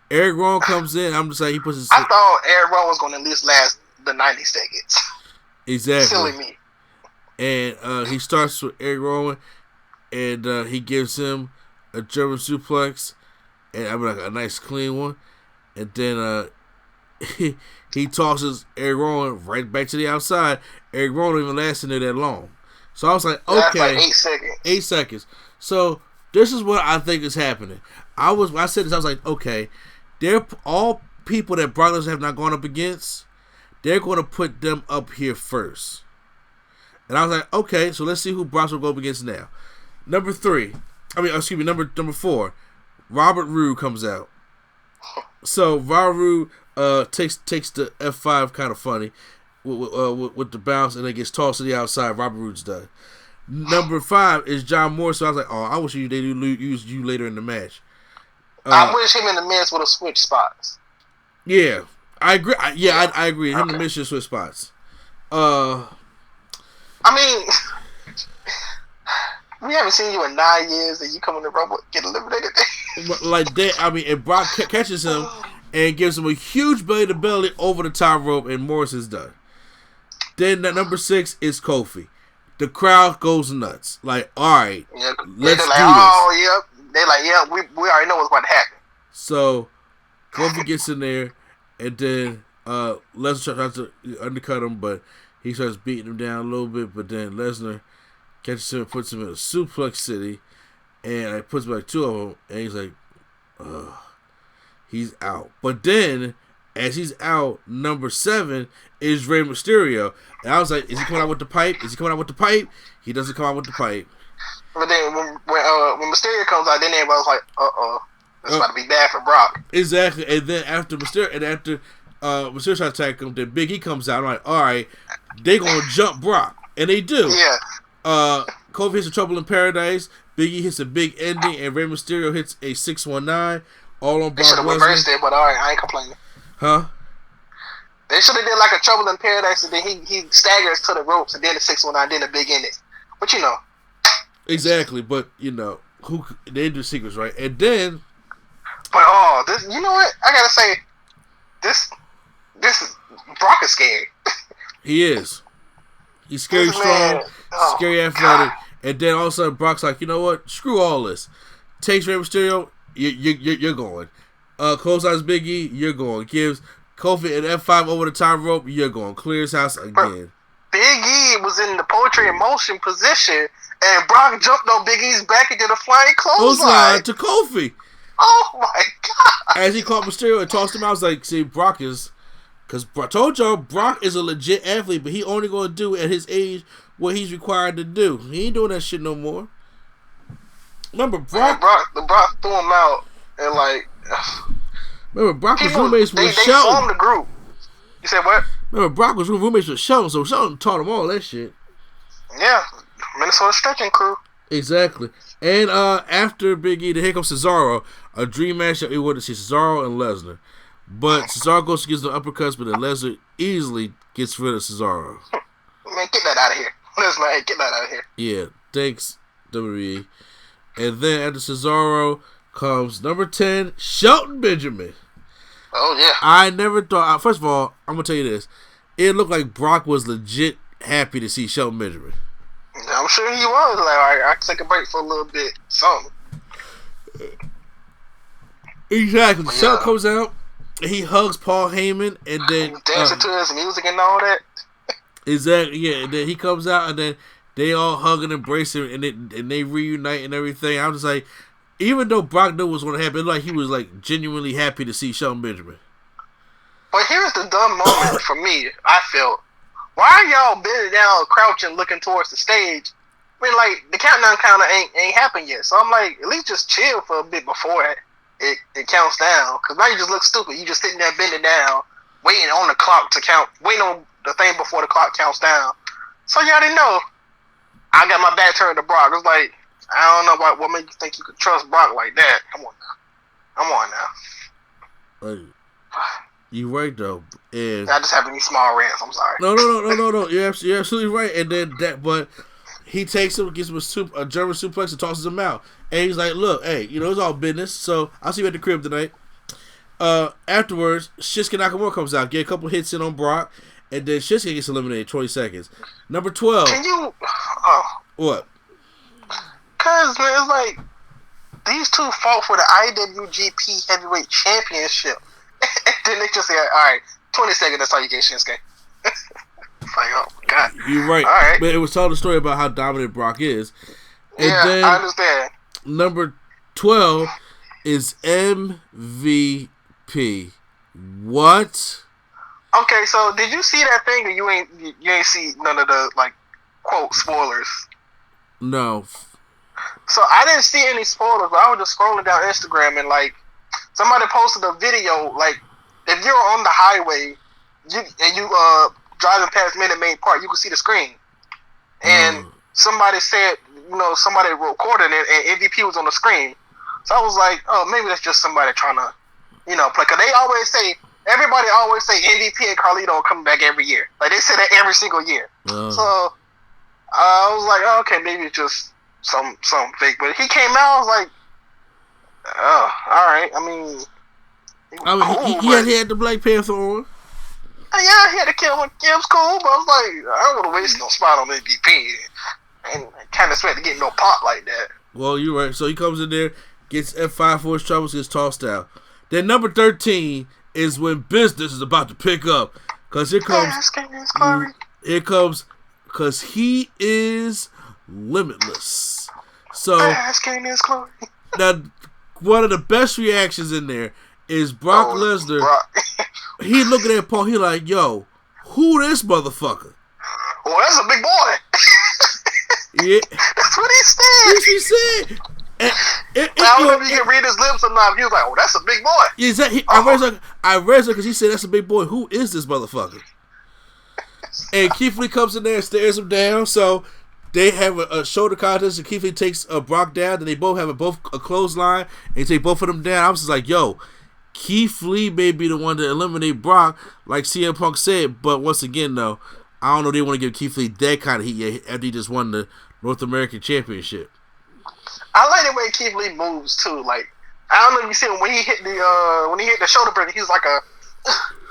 Eric Rowan comes in. I'm just like, he puts his. I thought Eric Rowan was going to at least last the 90 seconds. Exactly. Silly me. And he starts with Eric Rowan, and he gives him a German suplex, and I mean like a nice clean one, and then he tosses Eric Rowan right back to the outside. Eric Rowan don't even last in there that long, so I was like, okay, that's like 8 seconds. 8 seconds. So this is what I think is happening. When I said this, I was like, okay, they're all people that Brock Lesnar have not gone up against. They're going to put them up here first. And I was like, okay, so let's see who Brock will go up against now. Number 4, Robert Roode comes out. So Robert Roode takes the F5 kind of funny with the bounce, and then gets tossed to the outside. Robert Roode's done. Number 5 is John Moore. So I was like, oh, I wish they use you later in the match. I wish him and the Miz would have switched spots. Yeah, I agree. I agree. Him and the Miz should switch spots. I mean, we haven't seen you in 9 years, and you come in the Rumble get eliminated. Like that. I mean, and Brock catches him and gives him a huge belly to belly over the top rope, and Morris is done. Then number 6 is Kofi. The crowd goes nuts. Like, all right, let's do this. Oh, yep. They're like, yeah, we already know what's about to happen. So Kofi gets in there, and then Lesnar tries to undercut him, but he starts beating him down a little bit. But then Lesnar catches him and puts him in a suplex city, and it puts back 2 of them, and he's like, he's out. But then As he's out, number 7 is Rey Mysterio. And I was like, is he coming out with the pipe? Is he coming out with the pipe? He doesn't come out with the pipe. But then when Mysterio comes out, then everybody's like, it's about to be bad for Brock. Exactly. And then after Mysterio tries to attack him, then Big E comes out. I'm like, all right, they gonna jump Brock, and they do. Yeah. Kofi hits a Trouble in Paradise. Big E hits a big ending, and Rey Mysterio hits a 619. All on Brock Lesnar. They should have reversed it, but all right, I ain't complaining. Huh? They should have did like a Trouble in Paradise, and then he staggers to the ropes, and then the 619, then a big ending. But you know. Exactly, but you know they do secrets, right? And then. But this, you know what? I gotta say, this is Brock is scary. He is. He's scary, strong, scary, athletic, God. And then all of a sudden Brock's like, you know what? Screw all this. Takes Rey Mysterio, you're going. Clotheslines Big E, you're going. Gives Kofi an F5 over the top rope, you're going. Clears house again. But Big E was in the poetry in motion position, and Brock jumped on Big E's back and did a flying clothesline to Kofi. Oh my God! As he caught Mysterio and tossed him out, I was like, see, Brock is... Because I told y'all, Brock is a legit athlete, but he only going to do at his age what he's required to do. He ain't doing that shit no more. Remember, Brock threw him out, and like... Remember, Brock was roommates with Shelton. They formed the group. You said what? Remember, Brock was roommates with Shelton, so Shelton taught him all that shit. Yeah, Minnesota stretching crew. Exactly. And after Big E, here comes Cesaro. A dream match that we wanted to see, Cesaro and Lesnar. But Cesaro goes to get the uppercuts, but then Lesnar easily gets rid of Cesaro. Man, get that out of here. Lesnar, hey, get that out of here. Yeah, thanks, WWE. And then after Cesaro comes number 10, Shelton Benjamin. Oh, yeah. I never thought... First of all, I'm going to tell you this. It looked like Brock was legit happy to see Shelton Benjamin. I'm sure he was. Like, all right, I can take a break for a little bit. Something. Exactly. Yeah. Shelton comes out, and he hugs Paul Heyman, and then... dancing to his music and all that. Exactly, yeah. And then he comes out, and then they all hug and embrace him, and they reunite and everything. I'm just like... Even though Brock knew what was going to happen, like he was like genuinely happy to see Shelton Benjamin. But here's the dumb moment for me. I felt, why are y'all bending down, crouching, looking towards the stage? I mean, like the countdown counter ain't happened yet. So I'm like, at least just chill for a bit before it counts down. Because now you just look stupid. You just sitting there bending down, waiting on the clock to count, waiting on the thing before the clock counts down. So you already know. I got my back turned to Brock. It's like, I don't know what made you think you could trust Brock like that. Come on now. You right though. And I just have any small rants. I'm sorry. No. You're absolutely right. And then but he takes him, gives him a German suplex, and tosses him out. And he's like, "Look, hey, it's all business. So I'll see you at the crib tonight." Afterwards, Shinsuke Nakamura comes out, get a couple hits in on Brock, and then Shinsuke gets eliminated 20 seconds. Number 12. Can you? What? Because, man, it's like, these two fought for the IWGP Heavyweight Championship. And then they just say, all right, 20 seconds, that's all you get, Shinsuke. It's like, oh, God. You're right. All right. But it was telling the story about how dominant Brock is. And yeah, then I understand. Number 12 is MVP. What? Okay, so did you see that thing, or you ain't see none of the, like, quote, spoilers? No. So I didn't see any spoilers, but I was just scrolling down Instagram and like somebody posted a video like if you're on the highway and you driving past Minute Maid Park, you can see the screen. And somebody said, somebody recorded it and MVP was on the screen. So I was like, oh, maybe that's just somebody trying to, play. Because everybody always say MVP and Carlito are coming back every year. Like they say that every single year. So I was like, oh, okay, maybe it's just some fake, but he came out. I was like, "Oh, all right." I mean, he had the Black Panther on. Yeah, he had to kill him. Yeah, it was cool, but I was like, I don't want to waste no spot on MVP, and kind of expect to get no pop like that. Well, you're right. So he comes in there, gets F5 for his troubles, gets tossed out. Then number 13 is when business is about to pick up, because here comes, because he is limitless. So now, one of the best reactions in there is Brock Lesnar. Brock. He looking at Paul. He like, yo, who this motherfucker? Well, that's a big boy. Yeah, that's what he said. That's what he said. I don't know if you can read his lips or not. He was like, "Oh, that's a big boy." Exactly. I read it because he said, "That's a big boy. Who is this motherfucker?" And Keith Lee comes in there and stares him down. So they have a shoulder contest, and Keith Lee takes Brock down. And they both have a clothesline, and they take both of them down. I was just like, "Yo, Keith Lee may be the one to eliminate Brock," like CM Punk said. But once again, though, I don't know. They want to give Keith Lee that kind of heat yet after he just won the North American Championship. I like the way Keith Lee moves too. Like, I don't know if you see him when he hit the shoulder breaker. He was like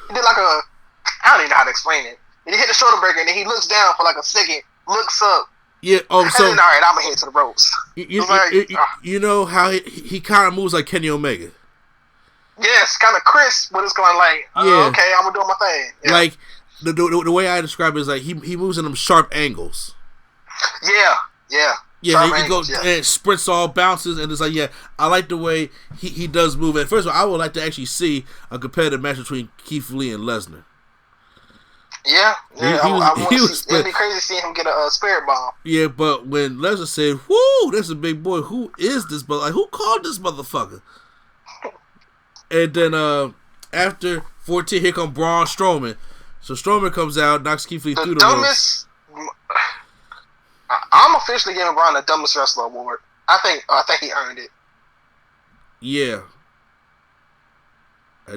he did like a, I don't even know how to explain it. He hit the shoulder breaker and then he looks down for like a second, looks up. Yeah. Oh, so and then, all right, I'm gonna head to the ropes. You know how he kind of moves like Kenny Omega. Yes, kind of crisp, but it's going like, okay, I'm gonna do my thing. Yeah. Like the way I describe it is like he moves in them sharp angles. Yeah. Yeah, he goes and sprints all bounces, and it's like, yeah, I like the way he does move. And first of all, I would like to actually see a competitive match between Keith Lee and Lesnar. Yeah. It'd be crazy seeing him get a spirit bomb. Yeah, but when Lesnar said, "Whoo, that's a big boy. Who is this? But like, who called this motherfucker?" And then after 14, here comes Braun Strowman. So Strowman comes out, knocks Keith Lee through the ropes. I'm officially giving Braun the dumbest wrestler award. I think he earned it. Yeah. I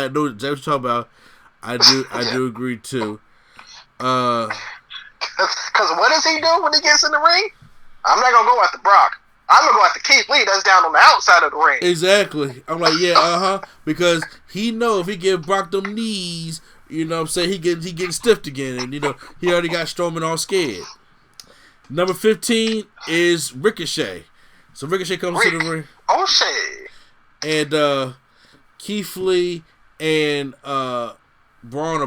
know exactly what you're talking about. I do agree too. Because what does he do when he gets in the ring? I'm not gonna go after Brock. I'm gonna go after Keith Lee. That's down on the outside of the ring. Exactly. I'm like, yeah, because he know if he give Brock them knees, you know what I'm saying, he getting stiffed again, and you know he already got Strowman all scared. Number 15 is Ricochet. So Ricochet comes to the ring. Oh shit. And Keith Lee and Braun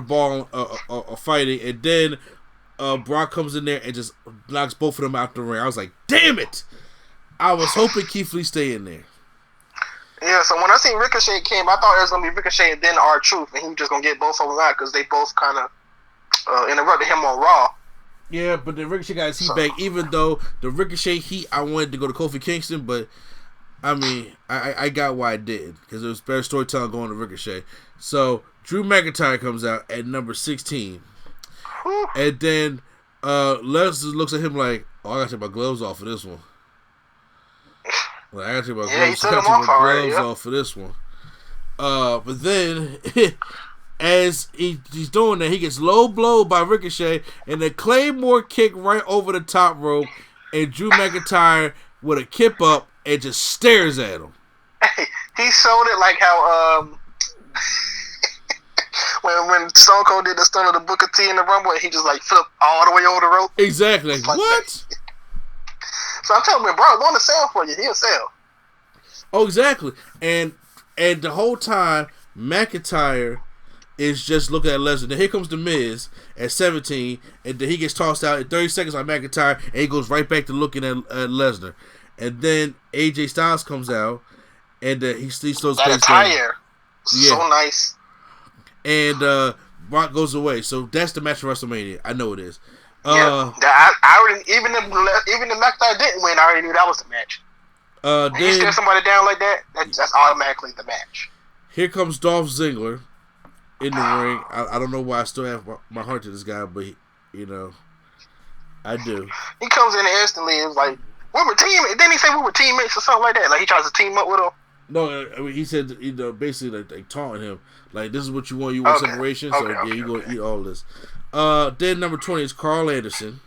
are fighting, and then Brock comes in there and just knocks both of them out the ring. I was like, damn it! I was hoping Keith Lee stay in there. Yeah, so when I seen Ricochet came, I thought it was going to be Ricochet and then R-Truth, and he was just going to get both of them out because they both kind of interrupted him on Raw. Yeah, but the Ricochet got his heat back, even though the Ricochet heat, I wanted to go to Kofi Kingston, but I mean, I got why I did, because there was better storytelling going to Ricochet. So Drew McIntyre comes out at number 16. And then Lesnar looks at him like, oh, I got to take my gloves off for this one. Like, I got to take my gloves off for this one. But then, as he's doing that, he gets low blow by Ricochet, and the Claymore kick right over the top rope, and Drew McIntyre with a kip up and just stares at him. Hey, he showed it like how when Stone Cold did the stunt of the Booker T in the Rumble, and he just like flipped all the way over the rope. Exactly. Like, what? So I'm telling you, bro, I want to sell for you. He'll sell. Oh, exactly. And the whole time, McIntyre is just looking at Lesnar. Then here comes The Miz at 17, and then he gets tossed out in 30 seconds on McIntyre, and he goes right back to looking at Lesnar. And then AJ Styles comes out, and he slows that attire, so nice. And Brock goes away. So that's the match for WrestleMania. I know it is. I already, even if McIntyre didn't win, I already knew that was the match. Then you stare somebody down like that, that's automatically the match. Here comes Dolph Ziggler in the ring. I don't know why I still have my heart to this guy, but I do. He comes in and instantly is like, we were teammates. Didn't he say we were teammates or something like that? Like he tries to team up with him. No, I mean, he said, basically like taunting him, like, this is what you want. You want separation, so you gonna eat all this. Then number 20 is Carl Anderson.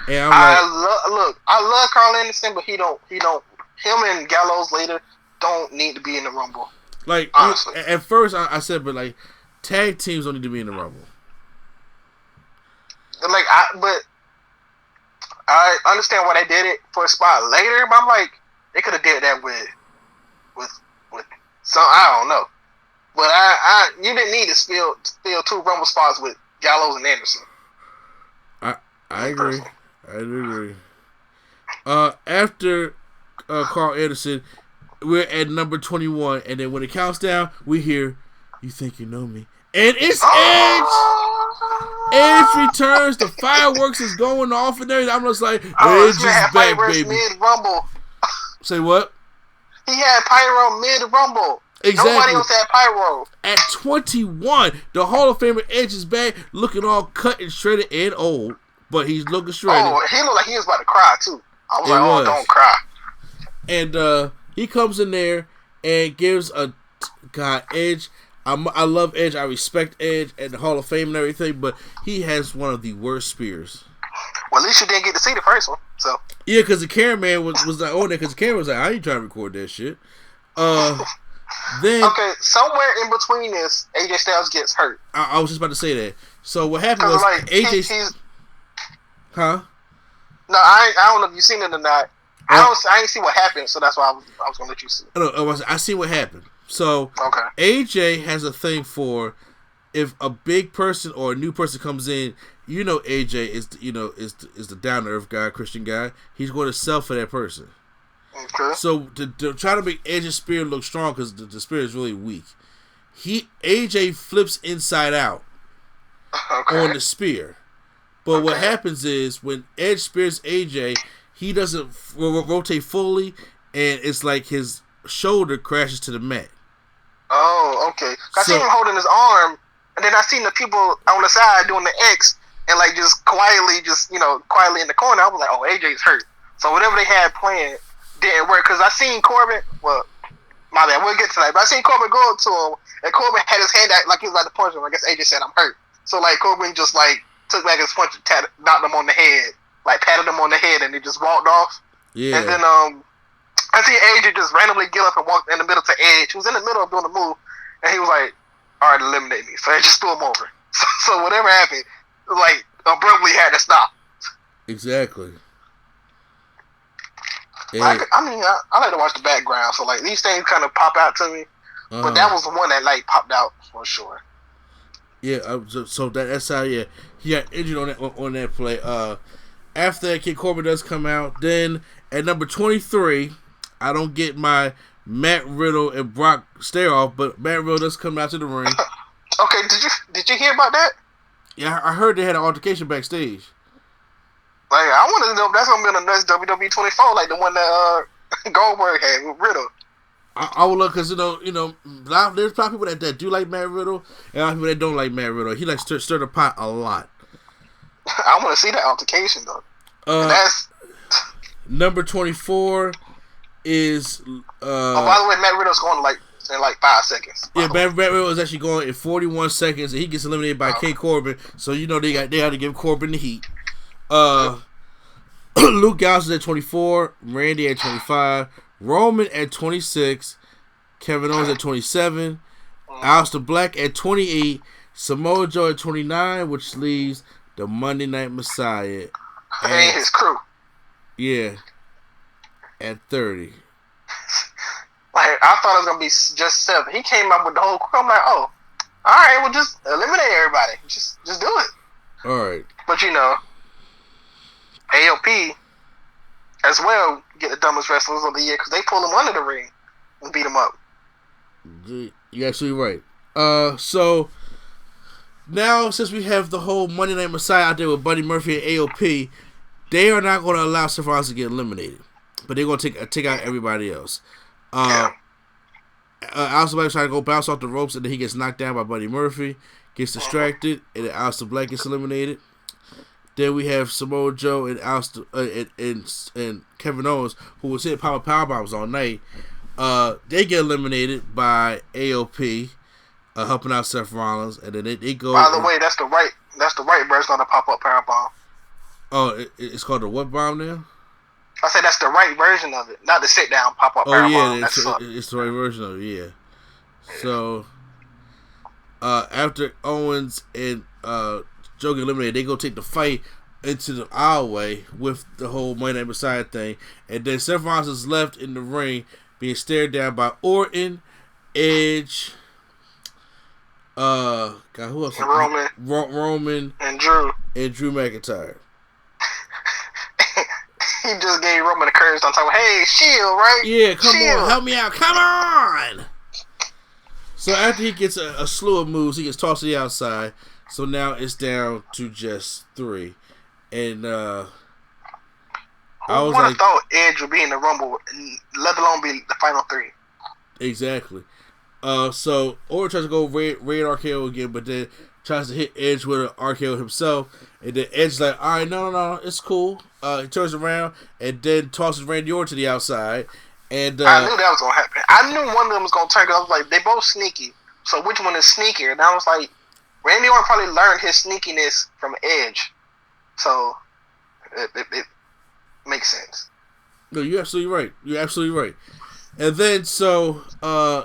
And I love Carl Anderson, but him and Gallows later don't need to be in the Rumble. Like, honestly. At first I said, but like, tag teams don't need to be in the Rumble. Like, but I understand why they did it for a spot later, but I'm like, they could have did that with some, I don't know. But you didn't need to steal 2 Rumble spots with Gallows and Anderson. I agree. I do agree. After Carl Anderson, we're at number 21, and then when it counts down, we hear, "You think you know me?" And it's Edge. Edge returns. The fireworks is going off and everything. I'm just like, Edge is back, baby. Mid-rumble. Say what? He had pyro mid-rumble. Exactly. Nobody else had pyro. At 21, the Hall of Famer Edge is back, looking all cut and shredded and old, but he's looking shredded. Oh, he looked like he was about to cry too. I was like, oh, don't cry. And he comes in there and gives a Edge. I love Edge. I respect Edge and the Hall of Fame and everything, but he has one of the worst spears. Well, at least you didn't get to see the first one. So yeah, because the cameraman was like on there, because the camera was like, I ain't trying to record that shit. Then okay, somewhere in between this, AJ Styles gets hurt. I was just about to say that. So what happened was like, AJ. Huh? No, I don't know if you've seen it or not. I ain't see what happened, so that's why I was gonna let you see. I see what happened. So okay. AJ has a thing for if a big person or a new person comes in. You know, AJ is the down to earth guy, Christian guy. He's going to sell for that person. Okay. So to try to make Edge's spear look strong, because the spear is really weak, AJ flips inside out on the spear. But what happens is when Edge spears AJ, he doesn't rotate fully, and it's like his shoulder crashes to the mat. Oh, okay. I seen him holding his arm, and then I seen the people on the side doing the X, and like just quietly in the corner. I was like, oh, AJ's hurt. So whatever they had planned didn't work, because I seen Corbin. Well, my bad, we'll get to that. But I seen Corbin go up to him, and Corbin had his hand out like he was about to punch him. I guess AJ said, I'm hurt. So like Corbin just like took back his punch and knocked him on the head, like patted him on the head, and he just walked off. Yeah. And then I see AJ just randomly get up and walk in the middle to Edge. He was in the middle of doing the move, and he was like, all right, eliminate me. So Edge just threw him over. So whatever happened, like abruptly had to stop. Exactly. I like to watch the background, so like these things kind of pop out to me. But that was the one that like popped out for sure. Yeah, so that's how he got injured on that play. After that, King Corbin does come out. Then at number 23, I don't get my Matt Riddle and Brock stare off, but Matt Riddle does come out to the ring. Okay, did you hear about that? Yeah, I heard they had an altercation backstage. Like, I want to know if that's gonna be on the next WWE 24, like the one that Goldberg had with Riddle. I will look, because there's probably people that do like Matt Riddle, and a lot of people that don't like Matt Riddle. He likes to stir the pot a lot. I want to see that altercation though. That's number 24 is. By the way, Matt Riddle's going in 5 seconds. Yeah, Matt Riddle is actually going in 41 seconds, and he gets eliminated by King Corbin. So they had to give Corbin the heat. Luke Gallows at 24, Randy at 25, Roman at 26, Kevin Owens at 27, Aleister Black at 28, Samoa Joe at 29, which leaves the Monday Night Messiah and his crew. Yeah, at 30. Like, I thought it was gonna be just 7. He came up with the whole crew. I'm like, oh, all right, well, just eliminate everybody. Just do it. All right. But AOP as well get the dumbest wrestlers of the year, because they pull them under the ring and beat them up. You're absolutely right. So now, since we have the whole Monday Night Messiah out there with Buddy Murphy and AOP, they are not going to allow Seth Rollins to get eliminated, but they're going to take out everybody else. Aleister Black trying to go bounce off the ropes, and then he gets knocked down by Buddy Murphy, gets distracted, and then Aleister Black gets eliminated. Then we have Samoa Joe and and Kevin Owens, who was hitting powerbombs all night. They get eliminated by AOP, helping out Seth Rollins, and then they go. By the way, that's the right version of the pop-up powerbomb. Oh, it's called the what bomb now? I said that's the right version of it, not the sit-down pop-up powerbomb. Yeah, it's the right version of it. Yeah. So after Owens and Joe get eliminated, they go take the fight into the aisleway with the whole Monday Night Messiah thing, and then Seth Rollins is left in the ring being stared down by Orton, Edge, who else? Roman and Drew McIntyre. He just gave Roman the courage on top. Hey, shield, right? Yeah, come Shield. on, help me out. Come on. So after he gets a slew of moves, he gets tossed to the outside. So now it's down to just 3. And I was would have like, thought Edge would be in the Rumble, let alone be the final 3. Exactly. So Orton tries to go Ray RKO again, but then tries to hit Edge with an RKO himself, and then Edge's like, all right, no, it's cool. He turns around and then tosses Randy Orton to the outside, and I knew that was gonna happen. I knew one of them was gonna turn, because I was like, they both sneaky. So which one is sneakier? And I was like, Randy Orton probably learned his sneakiness from Edge, so it makes sense. No, you're absolutely right. You're absolutely right. And then, so,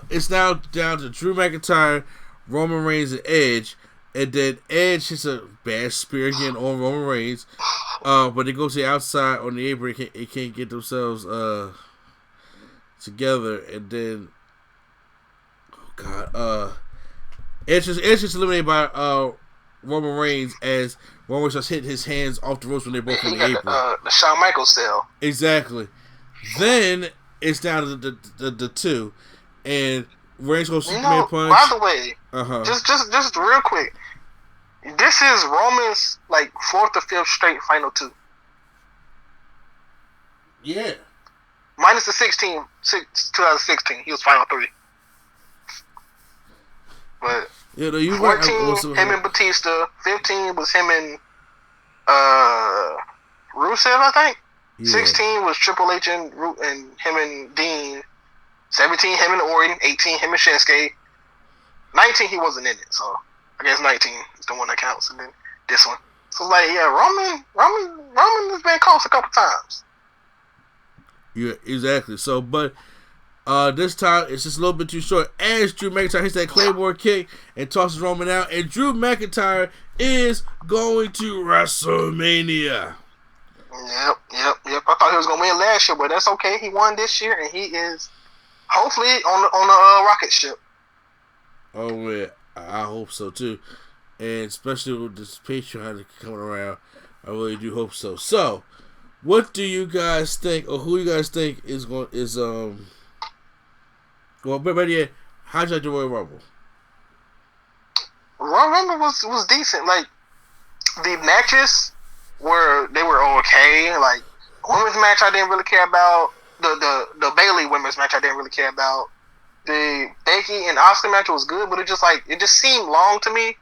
it's now down to Drew McIntyre, Roman Reigns, and Edge. And then Edge hits a bad spear again on Roman Reigns. But they go to the outside on the apron. They can't get themselves together. And then, oh God, Edge is eliminated by Roman Reigns as Roman starts hitting his hands off the ropes when they're both on the apron. The Shawn Michaels style. Exactly. Then it's down to the 2, and Reigns goes Superman punch. By the way, just real quick, this is Roman's like 4th or 5th straight final 2. Yeah. Minus the 2016, he was final 3. But yeah, no, you 14, him and Batista. 15 was him and Rusev, I think. Yeah. 16 was Triple H and him and Dean. 17 him and Orton. 18 him and Shinsuke. 19 he wasn't in it, so I guess 19 is the one that counts, and then this one. So like, yeah, Roman has been close a couple times. Yeah, exactly. So, but this time it's just a little bit too short. As Drew McIntyre hits that Claymore kick and tosses Roman out, and Drew McIntyre is going to WrestleMania. Yep. I thought he was gonna win last year, but that's okay. He won this year, and he is hopefully on the rocket ship. Oh yeah, I hope so too, and especially with this Patreon coming around, I really do hope so. So, what do you guys think, or who you guys think is well, but yeah, how'd you like the Royal Rumble? Royal Rumble was decent. Like the matches were okay. Like women's match, I didn't really care about. The Bayley women's match, I didn't really care about. The Becky and Asuka match was good, but it just seemed long to me.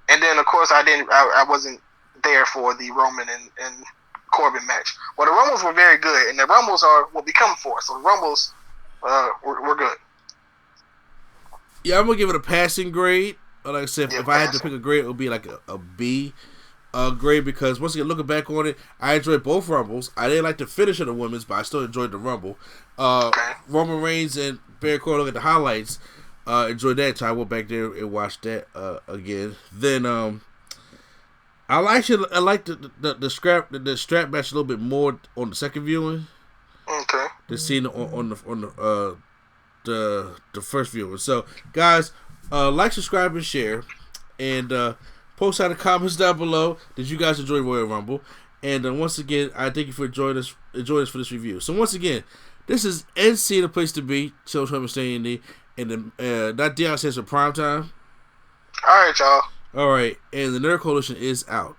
And then of course I wasn't there for the Roman and Corbin match. Well, the Rumbles were very good, and the Rumbles are what we come for. So the Rumbles were good. Yeah, I'm gonna give it a passing grade. Like I said, if I had to pick a grade, it would be like a B grade, because once again, looking back on it, I enjoyed both Rumbles. I didn't like the finish of the women's, but I still enjoyed the Rumble. Roman Reigns and Baron Corbin, look at the highlights. Enjoyed that. So I went back there and watched that again. Then I like the strap match a little bit more on the second viewing. Okay. The scene on the first viewing. So guys, like, subscribe, and share, and post out the comments down below. Did you guys enjoy Royal Rumble? And once again, I thank you for joining us for this review. So once again, this is NC, the place to be. Chill, Trump, staying in and that Dion says for prime time. All right, y'all. All right, and the Nerd Coalition is out.